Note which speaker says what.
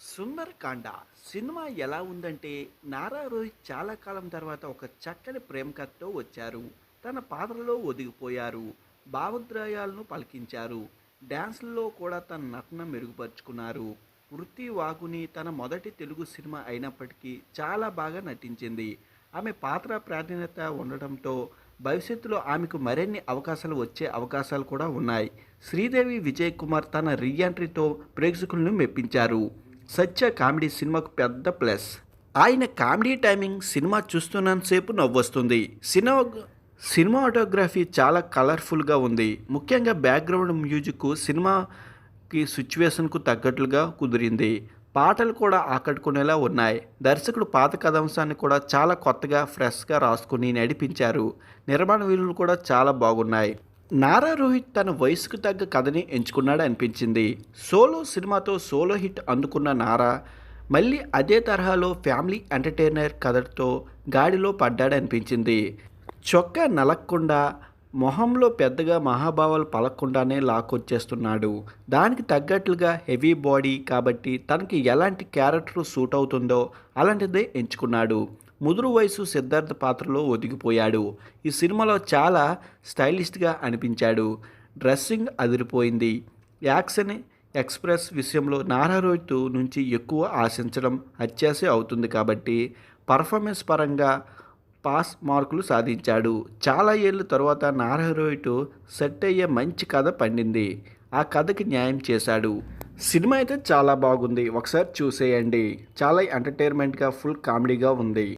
Speaker 1: Sundarakanda cinema ఎలా ఉందంటే నారా రోహిత్ చాలా కాలం తర్వాత ఒక చక్కని ప్రేమ కథతో వచ్చారు. తన పాత్రలో ఒదిగిపోయారు. భావోద్రేయాలను పలికించారు. డ్యాన్స్లలో కూడా తన నటన మెరుగుపరుచుకున్నారు. వృత్తి వాగుని తన మొదటి తెలుగు సినిమా అయినప్పటికీ చాలా బాగా నటించింది. ఆమె పాత్ర ప్రాధాన్యత ఉండడంతో భవిష్యత్తులో ఆమెకు మరిన్ని అవకాశాలు వచ్చే అవకాశాలు కూడా ఉన్నాయి. శ్రీదేవి విజయ్ కుమార్ తన రీఎంట్రీతో ప్రేక్షకులను మెప్పించారు. సత్య కామెడీ సినిమాకు పెద్ద ప్లస్. ఆయన కామెడీ టైమింగ్ సినిమా చూస్తున్నంతసేపు నవ్వొస్తుంది. సినిమాటోగ్రఫీ చాలా కలర్ఫుల్గా ఉంది. ముఖ్యంగా బ్యాక్గ్రౌండ్ మ్యూజిక్ సినిమాకి సిచ్యువేషన్కు తగ్గట్లుగా కుదిరింది. పాటలు కూడా ఆకట్టుకునేలా ఉన్నాయి. దర్శకుడు పాత కథాంశాన్ని కూడా చాలా కొత్తగా ఫ్రెష్గా రాసుకుని నడిపించారు. నిర్మాణ విలువలు కూడా చాలా బాగున్నాయి. నారా రోహిత్ తన వయసుకు తగ్గ కథని ఎంచుకున్నాడు అనిపించింది. సోలో సినిమాతో సోలో హిట్ అందుకున్న నారా మళ్ళీ అదే తరహాలో ఫ్యామిలీ ఎంటర్టైనర్ కథతో గాడిలో పడ్డాడనిపించింది. చొక్కా నలక్కుండా మొహంలో పెద్దగా మహాభావాలు పలకకుండానే లాక్కొచ్చేస్తున్నాడు. దానికి తగ్గట్లుగా హెవీ బాడీ కాబట్టి తనకి ఎలాంటి క్యారెక్టర్ సూట్ అవుతుందో అలాంటిదే ఎంచుకున్నాడు. ముదురు వయసు సిద్ధార్థ్ పాత్రలో ఒదిగిపోయాడు. ఈ సినిమాలో చాలా స్టైలిష్గా అనిపించాడు. డ్రెస్సింగ్ అదిరిపోయింది. యాక్షన్ ఎక్స్ప్రెస్ విషయంలో నారా రోహిత్ నుంచి ఎక్కువ ఆశించడం అత్యాశ అవుతుంది కాబట్టి పర్ఫార్మెన్స్ పరంగా పాస్ మార్కులు సాధించాడు. చాలా ఏళ్ళ తర్వాత నారా రోహిత్ సెట్ అయ్యే మంచి కథ పండింది. ఆ కథకి న్యాయం చేశాడు. సినిమా అయితే చాలా బాగుంది. ఒకసారి చూసేయండి. చాలా ఎంటర్టైన్మెంట్గా ఫుల్ కామెడీగా ఉంది.